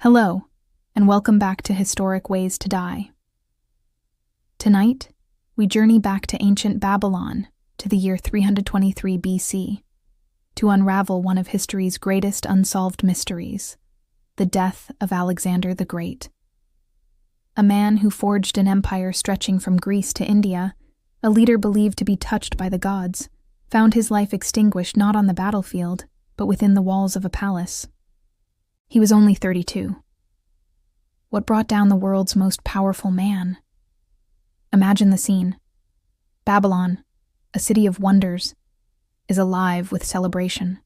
Hello, and welcome back to Historic Ways to Die. Tonight, we journey back to ancient Babylon, to the year 323 BC, to unravel one of history's greatest unsolved mysteries, the death of Alexander the Great. A man who forged an empire stretching from Greece to India, a leader believed to be touched by the gods, found his life extinguished not on the battlefield, but within the walls of a palace. He was only 32. What brought down the world's most powerful man? Imagine the scene. Babylon, a city of wonders, is alive with celebration.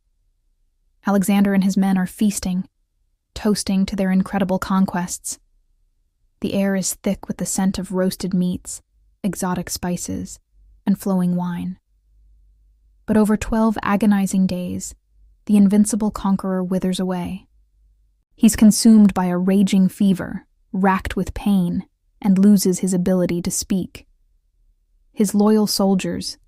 Alexander and his men are feasting, toasting to their incredible conquests. The air is thick with the scent of roasted meats, exotic spices, and flowing wine. But over 12 agonizing days, the invincible conqueror withers away. He's consumed by a raging fever, racked with pain, and loses his ability to speak. His loyal soldiers,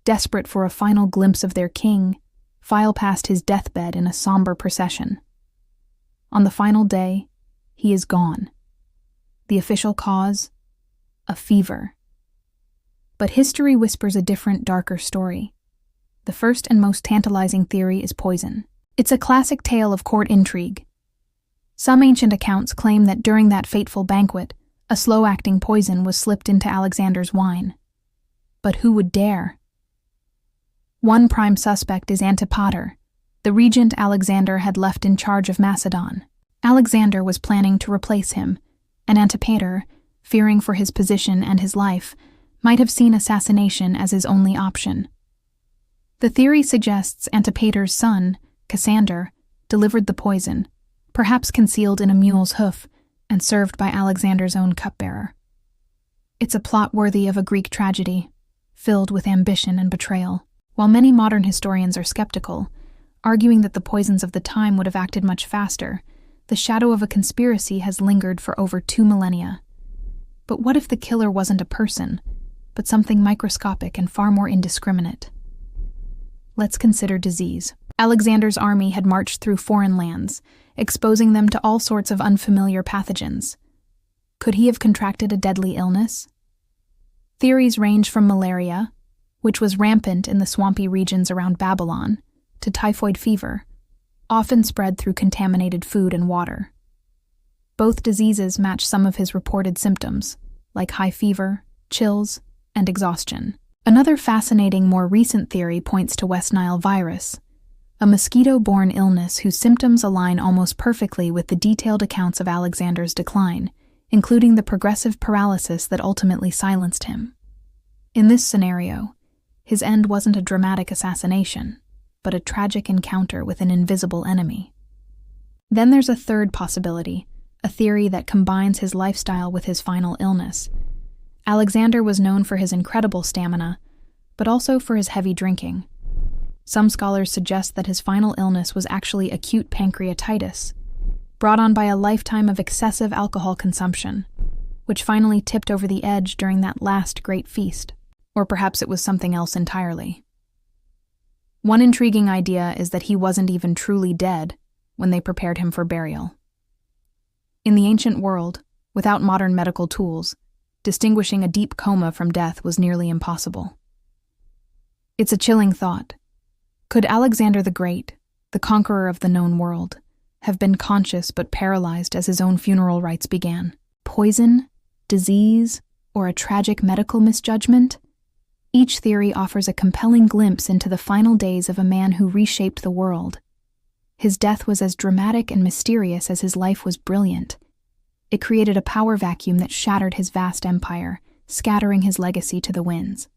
desperate for a final glimpse of their king, file past his deathbed in a somber procession. On the final day, he is gone. The official cause? A fever. But history whispers a different, darker story. The first and most tantalizing theory is poison. It's a classic tale of court intrigue. Some ancient accounts claim that during that fateful banquet, a slow-acting poison was slipped into Alexander's wine. But who would dare? One prime suspect is Antipater, the regent Alexander had left in charge of Macedon. Alexander was planning to replace him, and Antipater, fearing for his position and his life, might have seen assassination as his only option. The theory suggests Antipater's son, Cassander, delivered the poison, perhaps concealed in a mule's hoof and served by Alexander's own cupbearer. It's a plot worthy of a Greek tragedy, filled with ambition and betrayal. While many modern historians are skeptical, arguing that the poisons of the time would have acted much faster, the shadow of a conspiracy has lingered for over 2 millennia. But what if the killer wasn't a person, but something microscopic and far more indiscriminate? Let's consider disease. Alexander's army had marched through foreign lands, exposing them to all sorts of unfamiliar pathogens. Could he have contracted a deadly illness? Theories range from malaria, which was rampant in the swampy regions around Babylon, to typhoid fever, often spread through contaminated food and water. Both diseases match some of his reported symptoms, like high fever, chills, and exhaustion. Another fascinating, more recent theory points to West Nile virus, a mosquito-borne illness whose symptoms align almost perfectly with the detailed accounts of Alexander's decline, including the progressive paralysis that ultimately silenced him. In this scenario, his end wasn't a dramatic assassination, but a tragic encounter with an invisible enemy. Then there's a third possibility, a theory that combines his lifestyle with his final illness. Alexander was known for his incredible stamina, but also for his heavy drinking. Some scholars suggest that his final illness was actually acute pancreatitis, brought on by a lifetime of excessive alcohol consumption, which finally tipped over the edge during that last great feast. Or perhaps it was something else entirely. One intriguing idea is that he wasn't even truly dead when they prepared him for burial. In the ancient world, without modern medical tools, distinguishing a deep coma from death was nearly impossible. It's a chilling thought. Could Alexander the Great, the conqueror of the known world, have been conscious but paralyzed as his own funeral rites began? Poison, disease, or a tragic medical misjudgment? Each theory offers a compelling glimpse into the final days of a man who reshaped the world. His death was as dramatic and mysterious as his life was brilliant. It created a power vacuum that shattered his vast empire, scattering his legacy to the winds.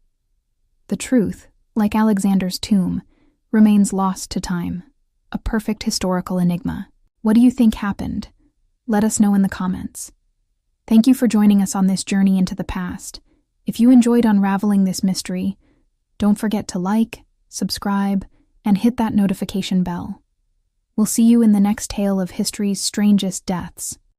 The truth, like Alexander's tomb, remains lost to time, a perfect historical enigma. What do you think happened? Let us know in the comments. Thank you for joining us on this journey into the past. If you enjoyed unraveling this mystery, don't forget to like, subscribe, and hit that notification bell. We'll see you in the next tale of history's strangest deaths.